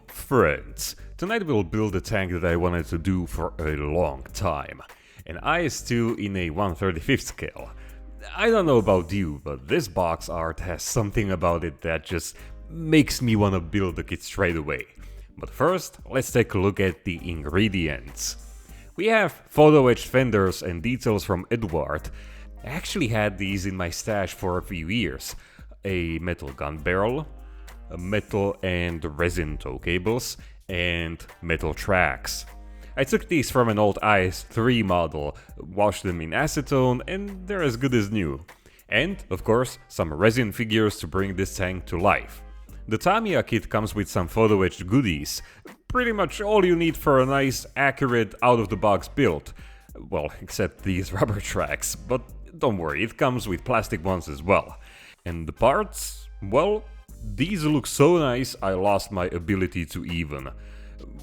Friends, tonight we'll build a tank that I wanted to do for a long time. An IS-2 in a 1/35th scale. I don't know about you, but this box art has something about it that just makes me want to build the kit straight away. But first, let's take a look at the ingredients. We have photo-etched fenders and details from Edward. I actually had these in my stash for a few years. A metal gun barrel, a metal and resin tow cables, and metal tracks. I took these from an old IS-3 model, washed them in acetone, and they're as good as new. And, of course, some resin figures to bring this tank to life. The Tamiya kit comes with some photo-etched goodies, pretty much all you need for a nice, accurate, out-of-the-box build. Well, except these rubber tracks, but don't worry, it comes with plastic ones as well. And the parts? Well, these look so nice I lost my ability to even.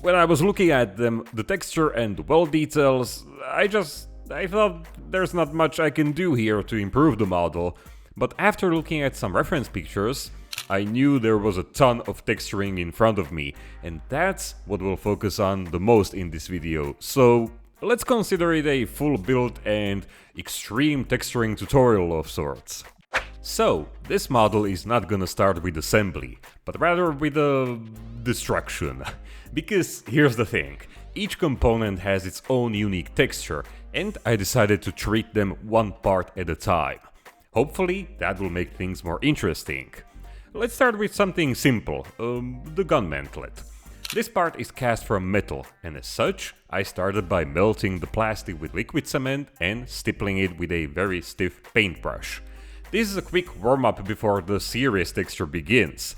When I was looking at them, the texture and weld details, I thought there's not much I can do here to improve the model. But after looking at some reference pictures, I knew there was a ton of texturing in front of me, and that's what we'll focus on the most in this video. So let's consider it a full build and extreme texturing tutorial of sorts. So, this model is not gonna start with assembly, but rather with destruction. Because here's the thing, each component has its own unique texture, and I decided to treat them one part at a time. Hopefully that will make things more interesting. Let's start with something simple, the gun mantlet. This part is cast from metal, and as such, I started by melting the plastic with liquid cement and stippling it with a very stiff paintbrush. This is a quick warm-up before the serious texture begins.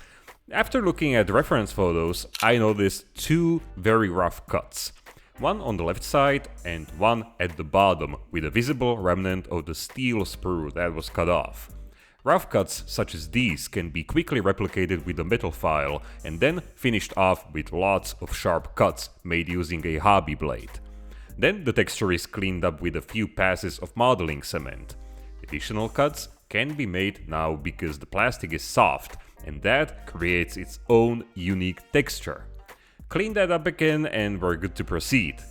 After looking at reference photos, I noticed two very rough cuts. One on the left side and one at the bottom, with a visible remnant of the steel sprue that was cut off. Rough cuts such as these can be quickly replicated with a metal file and then finished off with lots of sharp cuts made using a hobby blade. Then the texture is cleaned up with a few passes of modeling cement. Additional cuts can be made now because the plastic is soft, and that creates its own unique texture. Clean that up again and we're good to proceed.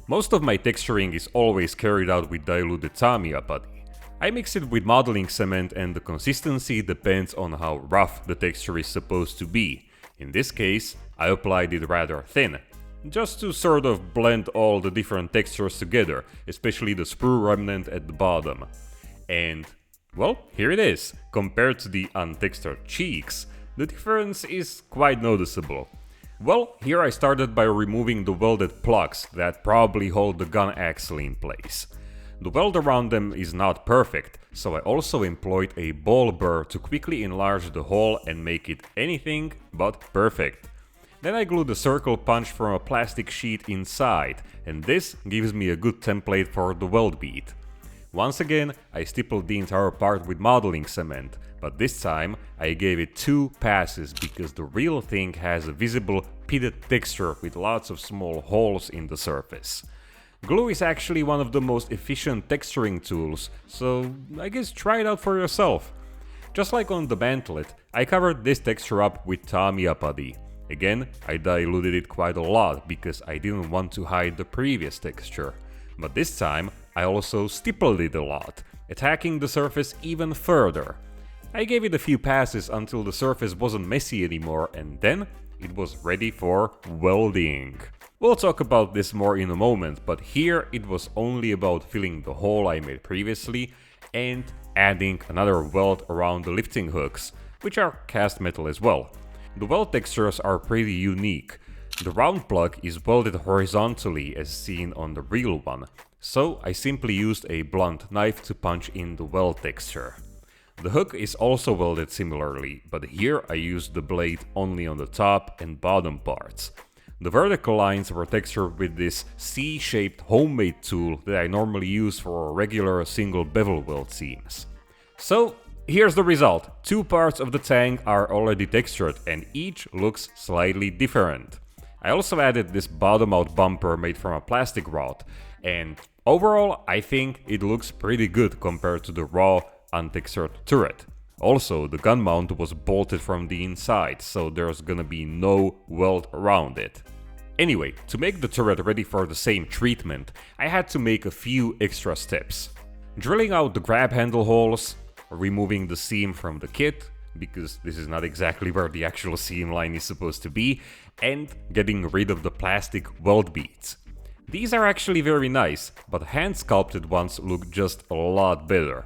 Most of my texturing is always carried out with diluted Tamiya putty. I mix it with modeling cement and the consistency depends on how rough the texture is supposed to be. In this case, I applied it rather thin, just to sort of blend all the different textures together, especially the sprue remnant at the bottom. And well, here it is. Compared to the untextured cheeks, the difference is quite noticeable. Well, here I started by removing the welded plugs that probably hold the gun axle in place. The weld around them is not perfect, so I also employed a ball burr to quickly enlarge the hole and make it anything but perfect. Then I glued a circle punch from a plastic sheet inside, and this gives me a good template for the weld bead. Once again, I stippled the entire part with modeling cement, but this time I gave it 2 passes because the real thing has a visible pitted texture with lots of small holes in the surface. Glue is actually one of the most efficient texturing tools, so I guess try it out for yourself. Just like on the mantlet, I covered this texture up with Tamiya putty. Again, I diluted it quite a lot because I didn't want to hide the previous texture. But this time, I also stippled it a lot, attacking the surface even further. I gave it a few passes until the surface wasn't messy anymore, and then it was ready for welding. We'll talk about this more in a moment, but here it was only about filling the hole I made previously and adding another weld around the lifting hooks, which are cast metal as well. The weld textures are pretty unique. The round plug is welded horizontally as seen on the real one, so I simply used a blunt knife to punch in the weld texture. The hook is also welded similarly, but here I used the blade only on the top and bottom parts. The vertical lines were textured with this C-shaped homemade tool that I normally use for regular single bevel weld seams. So here's the result. 2 parts of the tank are already textured and each looks slightly different. I also added this bottom-out bumper made from a plastic rod, and overall I think it looks pretty good compared to the raw, untextured turret. Also, the gun mount was bolted from the inside, so there's gonna be no weld around it. Anyway, to make the turret ready for the same treatment, I had to make a few extra steps. Drilling out the grab handle holes, removing the seam from the kit, because this is not exactly where the actual seam line is supposed to be, and getting rid of the plastic weld beads. These are actually very nice, but hand-sculpted ones look just a lot better.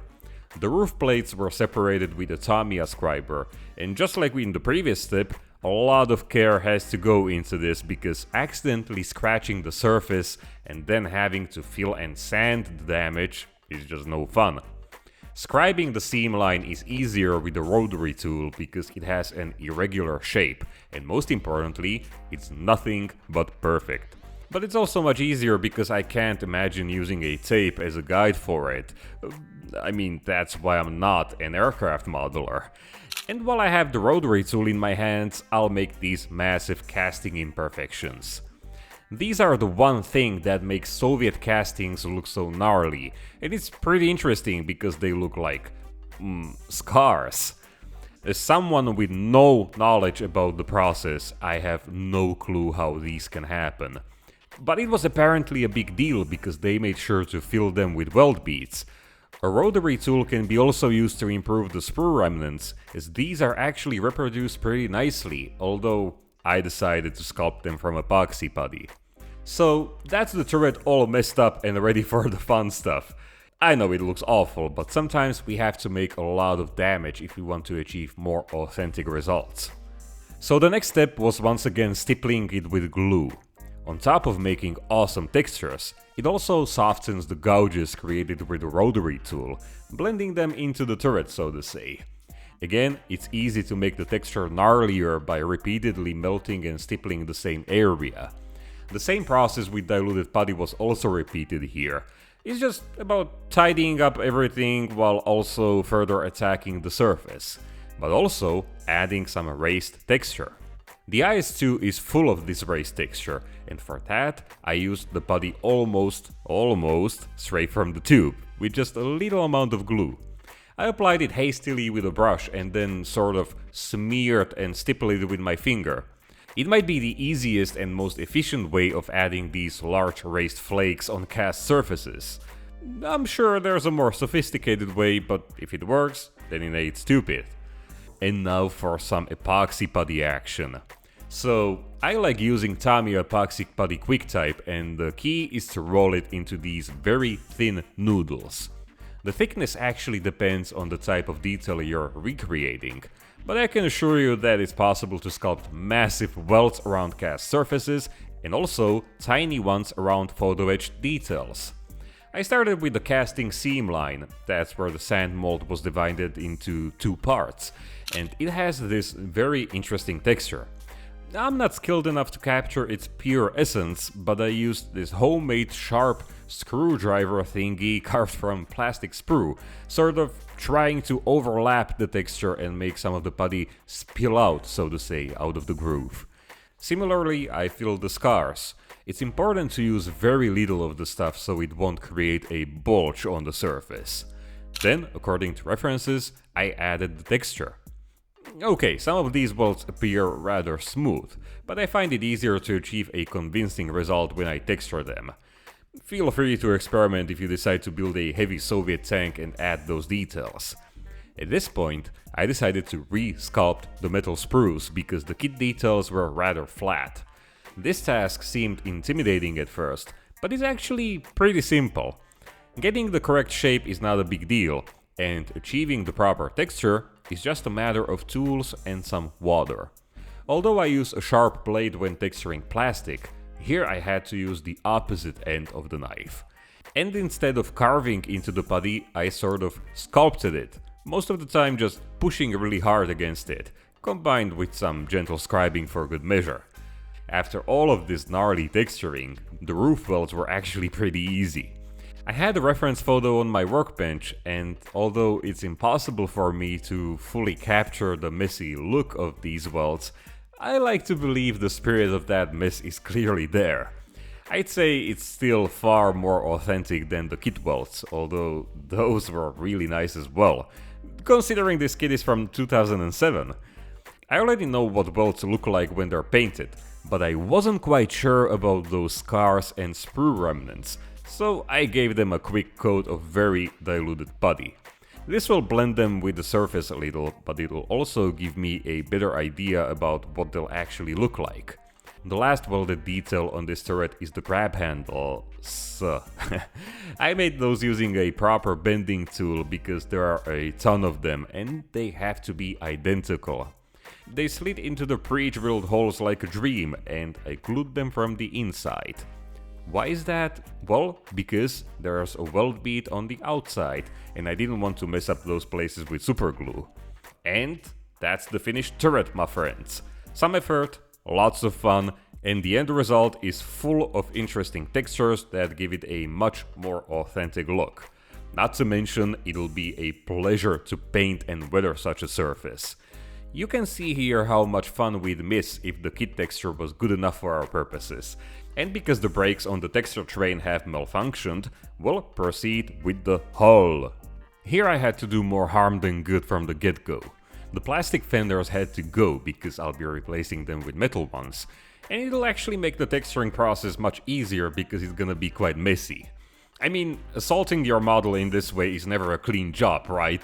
The roof plates were separated with a Tamiya scriber, and just like in the previous step, a lot of care has to go into this because accidentally scratching the surface and then having to fill and sand the damage is just no fun. Scribing the seam line is easier with the rotary tool because it has an irregular shape, and most importantly, it's nothing but perfect. But it's also much easier because I can't imagine using a tape as a guide for it. I mean, that's why I'm not an aircraft modeler. And while I have the rotary tool in my hands, I'll make these massive casting imperfections. These are the one thing that makes Soviet castings look so gnarly, and it's pretty interesting because they look like scars. As someone with no knowledge about the process, I have no clue how these can happen. But it was apparently a big deal because they made sure to fill them with weld beads. A rotary tool can be also used to improve the sprue remnants, as these are actually reproduced pretty nicely, although I decided to sculpt them from epoxy putty. So that's the turret all messed up and ready for the fun stuff. I know it looks awful, but sometimes we have to make a lot of damage if we want to achieve more authentic results. So the next step was once again stippling it with glue. On top of making awesome textures, it also softens the gouges created with the rotary tool, blending them into the turret, so to say. Again, it's easy to make the texture gnarlier by repeatedly melting and stippling the same area. The same process with diluted putty was also repeated here. It's just about tidying up everything while also further attacking the surface, but also adding some raised texture. The JS-2 is full of this raised texture, and for that I used the putty almost straight from the tube, with just a little amount of glue. I applied it hastily with a brush and then sort of smeared and stippled it with my finger. It might be the easiest and most efficient way of adding these large raised flakes on cast surfaces. I'm sure there's a more sophisticated way, but if it works, then it ain't stupid. And now for some epoxy putty action. So, I like using Tamiya epoxy putty quick type, and the key is to roll it into these very thin noodles. The thickness actually depends on the type of detail you're recreating, but I can assure you that it's possible to sculpt massive welds around cast surfaces and also tiny ones around photo-etched details. I started with the casting seam line, that's where the sand mold was divided into two parts, and it has this very interesting texture. I'm not skilled enough to capture its pure essence, but I used this homemade sharp screwdriver thingy carved from plastic sprue, sort of trying to overlap the texture and make some of the putty spill out, so to say, out of the groove. Similarly, I filled the scars. It's important to use very little of the stuff so it won't create a bulge on the surface. Then, according to references, I added the texture. Okay, some of these welds appear rather smooth, but I find it easier to achieve a convincing result when I texture them. Feel free to experiment if you decide to build a heavy Soviet tank and add those details. At this point, I decided to re-sculpt the metal sprues because the kit details were rather flat. This task seemed intimidating at first, but it's actually pretty simple. Getting the correct shape is not a big deal, and achieving the proper texture is just a matter of tools and some water. Although I use a sharp blade when texturing plastic, here I had to use the opposite end of the knife. And instead of carving into the putty, I sort of sculpted it, most of the time just pushing really hard against it, combined with some gentle scribing for good measure. After all of this gnarly texturing, the roof welds were actually pretty easy. I had a reference photo on my workbench, and although it's impossible for me to fully capture the messy look of these welds, I like to believe the spirit of that mess is clearly there. I'd say it's still far more authentic than the kit welds, although those were really nice as well. Considering this kit is from 2007. I already know what welts look like when they're painted, but I wasn't quite sure about those scars and sprue remnants, so I gave them a quick coat of very diluted putty. This will blend them with the surface a little, but it will also give me a better idea about what they'll actually look like. The last welded detail on this turret is the grab handle. I made those using a proper bending tool because there are a ton of them and they have to be identical. They slid into the pre-drilled holes like a dream and I glued them from the inside. Why is that? Well, because there's a weld bead on the outside and I didn't want to mess up those places with super glue. And that's the finished turret, my friends. Some effort, lots of fun, and the end result is full of interesting textures that give it a much more authentic look. Not to mention, it'll be a pleasure to paint and weather such a surface. You can see here how much fun we'd miss if the kit texture was good enough for our purposes. And because the brakes on the texture train have malfunctioned, we'll proceed with the hull. Here I had to do more harm than good from the get-go. The plastic fenders had to go because I'll be replacing them with metal ones. And it'll actually make the texturing process much easier because it's gonna be quite messy. I mean, assaulting your model in this way is never a clean job, right?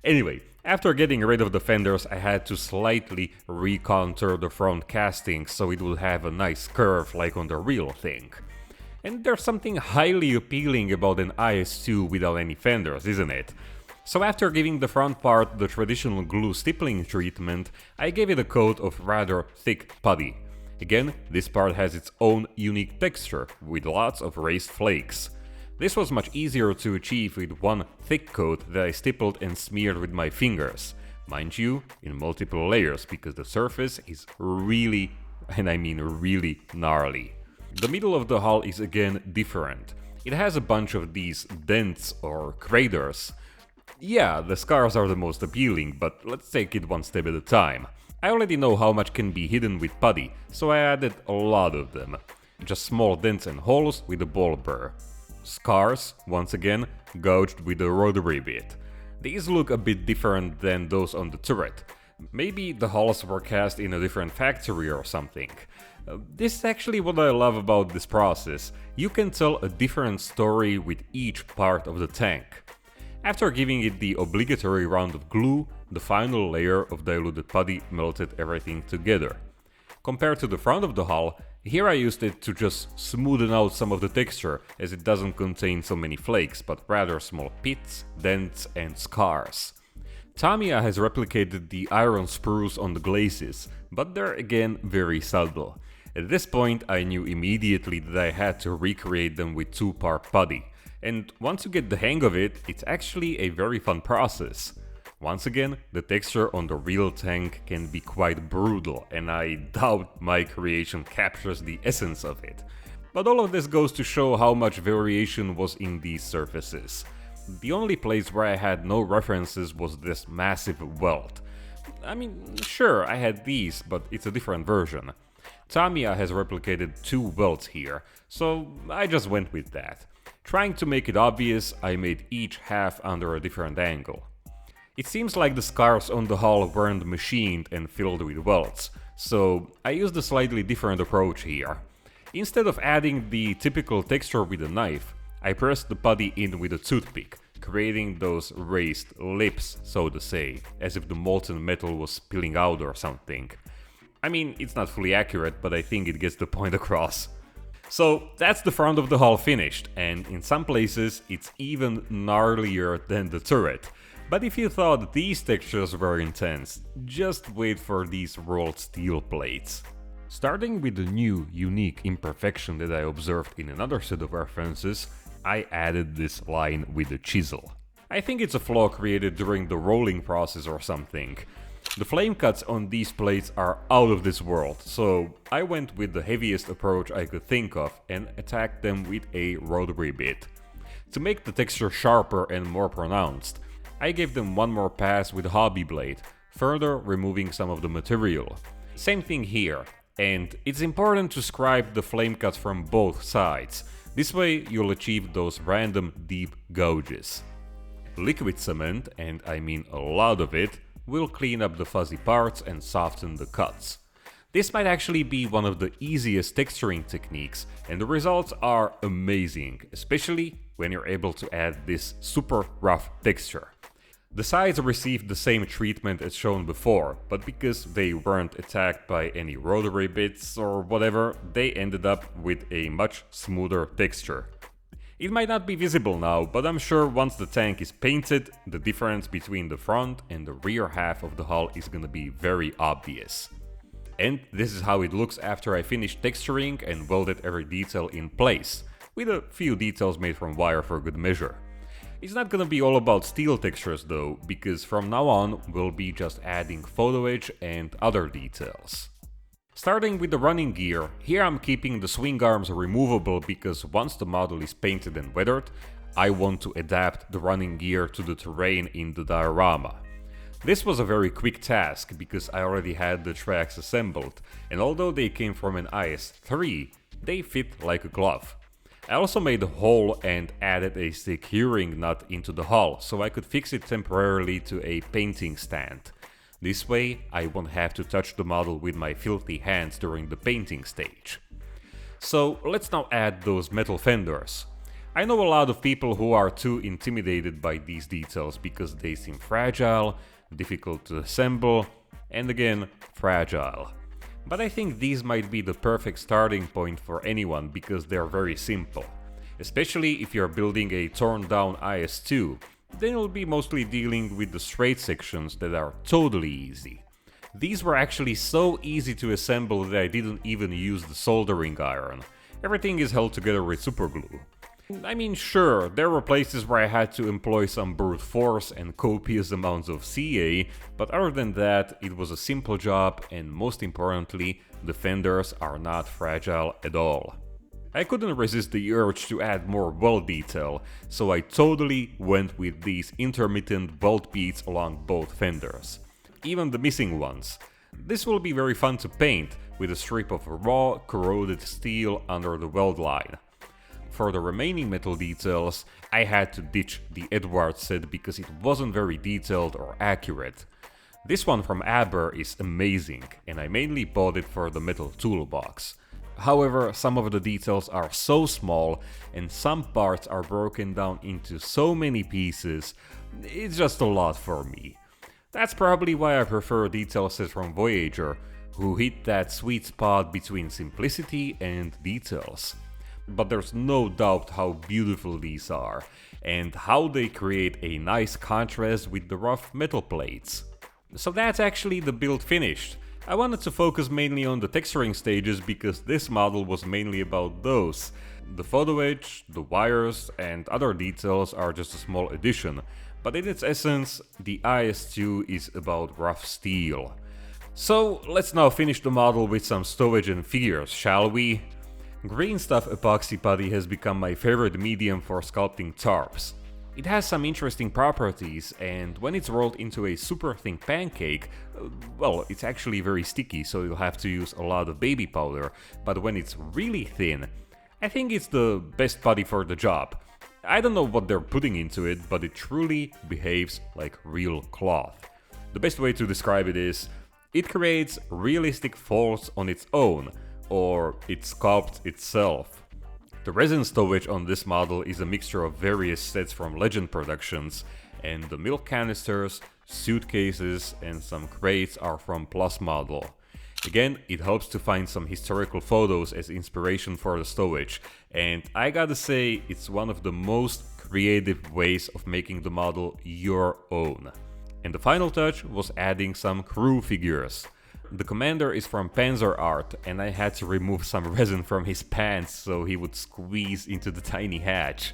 Anyway, after getting rid of the fenders, I had to slightly recontour the front casting so it would have a nice curve like on the real thing. And there's something highly appealing about an IS-2 without any fenders, isn't it? So after giving the front part the traditional glue stippling treatment, I gave it a coat of rather thick putty. Again, this part has its own unique texture, with lots of raised flakes. This was much easier to achieve with one thick coat that I stippled and smeared with my fingers. Mind you, in multiple layers, because the surface is really, and I mean really, gnarly. The middle of the hull is again different. It has a bunch of these dents or craters. Yeah, the scars are the most appealing, but let's take it one step at a time. I already know how much can be hidden with putty, so I added a lot of them. Just small dents and holes with a ball burr. Scars, once again, gouged with a rotary bit. These look a bit different than those on the turret. Maybe the hulls were cast in a different factory or something. This is actually what I love about this process. You can tell a different story with each part of the tank. After giving it the obligatory round of glue, the final layer of diluted putty melted everything together. Compared to the front of the hull, here I used it to just smoothen out some of the texture, as it doesn't contain so many flakes, but rather small pits, dents and scars. Tamiya has replicated the iron sprues on the glazes, but they're again very subtle. At this point I knew immediately that I had to recreate them with 2-part putty, and once you get the hang of it, it's actually a very fun process. Once again, the texture on the real tank can be quite brutal, and I doubt my creation captures the essence of it. But all of this goes to show how much variation was in these surfaces. The only place where I had no references was this massive welt. I mean, sure, I had these, but it's a different version. Tamiya has replicated 2 welts here, so I just went with that. Trying to make it obvious, I made each half under a different angle. It seems like the scars on the hull weren't machined and filled with welts, so I used a slightly different approach here. Instead of adding the typical texture with a knife, I pressed the putty in with a toothpick, creating those raised lips, so to say, as if the molten metal was spilling out or something. I mean, it's not fully accurate, but I think it gets the point across. So that's the front of the hull finished, and in some places it's even gnarlier than the turret. But if you thought these textures were intense, just wait for these rolled steel plates. Starting with the new, unique imperfection that I observed in another set of references, I added this line with a chisel. I think it's a flaw created during the rolling process or something. The flame cuts on these plates are out of this world, so I went with the heaviest approach I could think of and attacked them with a rotary bit. To make the texture sharper and more pronounced, I gave them one more pass with a hobby blade, further removing some of the material. Same thing here, and it's important to scribe the flame cuts from both sides. This way you'll achieve those random deep gouges. liquid cement, and I mean a lot of it, will clean up the fuzzy parts and soften the cuts. This might actually be one of the easiest texturing techniques, and the results are amazing, especially when you're able to add this super rough texture. The sides received the same treatment as shown before, but because they weren't attacked by any rotary bits or whatever, they ended up with a much smoother texture. It might not be visible now, but I'm sure once the tank is painted, the difference between the front and the rear half of the hull is gonna be very obvious. And this is how it looks after I finished texturing and welded every detail in place, with a few details made from wire for good measure. It's not gonna be all about steel textures though, because from now on we'll be just adding photo-etch and other details. Starting with the running gear, here I'm keeping the swing arms removable because once the model is painted and weathered, I want to adapt the running gear to the terrain in the diorama. This was a very quick task because I already had the tracks assembled, and although they came from an IS-3, they fit like a glove. I also made a hole and added a securing nut into the hull so I could fix it temporarily to a painting stand. This way I won't have to touch the model with my filthy hands during the painting stage. So let's now add those metal fenders. I know a lot of people who are too intimidated by these details because they seem fragile, difficult to assemble, and again, fragile. But I think these might be the perfect starting point for anyone because they're very simple. Especially if you're building a torn down IS-2, then you'll be mostly dealing with the straight sections that are totally easy. These were actually so easy to assemble that I didn't even use the soldering iron. Everything is held together with superglue. I mean, sure, there were places where I had to employ some brute force and copious amounts of CA, but other than that, it was a simple job, and most importantly, the fenders are not fragile at all. I couldn't resist the urge to add more weld detail, so I totally went with these intermittent weld beads along both fenders. Even the missing ones. This will be very fun to paint, with a strip of raw, corroded steel under the weld line. For the remaining metal details, I had to ditch the Edwards set because it wasn't very detailed or accurate. This one from Aber is amazing, and I mainly bought it for the metal toolbox. However, some of the details are so small, and some parts are broken down into so many pieces, it's just a lot for me. That's probably why I prefer detail sets from Voyager, who hit that sweet spot between simplicity and details. But there's no doubt how beautiful these are, and how they create a nice contrast with the rough metal plates. So that's actually the build finished. I wanted to focus mainly on the texturing stages because this model was mainly about those. The photo-etch, the wires and other details are just a small addition, but in its essence, the IS-2 is about rough steel. So let's now finish the model with some stowage and figures, shall we? Green stuff epoxy putty has become my favorite medium for sculpting tarps. It has some interesting properties, and when it's rolled into a super thin pancake, well, it's actually very sticky, so you'll have to use a lot of baby powder, but when it's really thin, I think it's the best putty for the job. I don't know what they're putting into it, but it truly behaves like real cloth. The best way to describe it is, it creates realistic folds on its own, or it sculpts itself. The resin stowage on this model is a mixture of various sets from Legend Productions, and the milk canisters, suitcases and some crates are from Plusmodel. Again, it helps to find some historical photos as inspiration for the stowage, and I gotta say, it's one of the most creative ways of making the model your own. And the final touch was adding some crew figures. The commander is from Panzer Art, and I had to remove some resin from his pants so he would squeeze into the tiny hatch.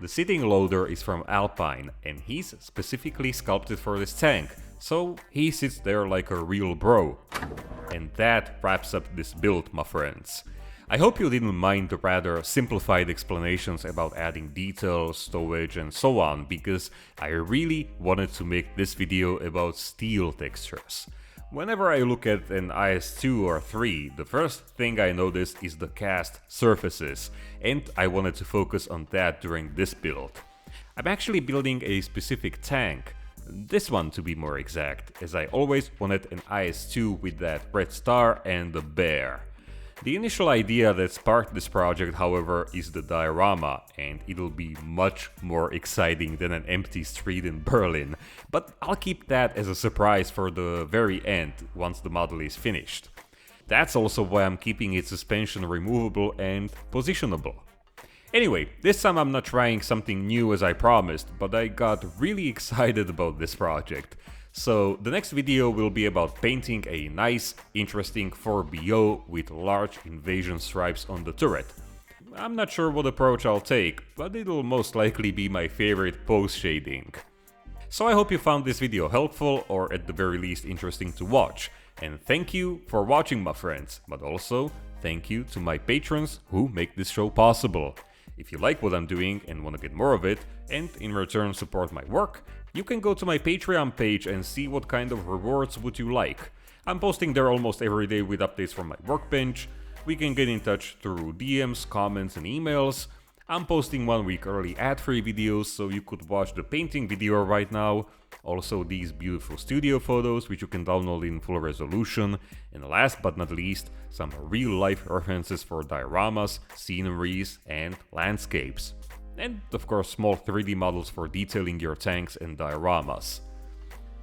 The sitting loader is from Alpine, and he's specifically sculpted for this tank, so he sits there like a real bro. And that wraps up this build, my friends. I hope you didn't mind the rather simplified explanations about adding details, stowage and so on, because I really wanted to make this video about steel textures. Whenever I look at an IS-2 or 3, the first thing I notice is the cast surfaces, and I wanted to focus on that during this build. I'm actually building a specific tank, this one to be more exact, as I always wanted an IS-2 with that red star and the bear. The initial idea that sparked this project, however, is the diorama, and it'll be much more exciting than an empty street in Berlin, but I'll keep that as a surprise for the very end, once the model is finished. That's also why I'm keeping its suspension removable and positionable. Anyway, this time I'm not trying something new as I promised, but I got really excited about this project. So the next video will be about painting a nice, interesting 4BO with large invasion stripes on the turret. I'm not sure what approach I'll take, but it'll most likely be my favorite pose shading. So I hope you found this video helpful, or at the very least interesting to watch. And thank you for watching, my friends, but also thank you to my patrons who make this show possible. If you like what I'm doing and want to get more of it, and in return support my work, you can go to my Patreon page and see what kind of rewards would you like. I'm posting there almost every day with updates from my workbench. We can get in touch through DMs, comments and emails. I'm posting 1 week early ad-free videos, so you could watch the painting video right now. Also these beautiful studio photos, which you can download in full resolution. And last but not least, some real-life references for dioramas, sceneries and landscapes. And of course small 3D models for detailing your tanks and dioramas.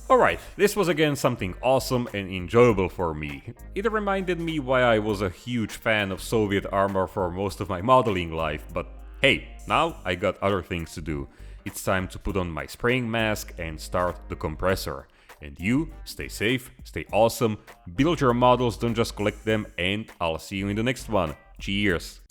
Alright, this was again something awesome and enjoyable for me. It reminded me why I was a huge fan of Soviet armor for most of my modeling life, but hey, now I got other things to do. It's time to put on my spraying mask and start the compressor. And you, stay safe, stay awesome, build your models, don't just collect them, and I'll see you in the next one. Cheers!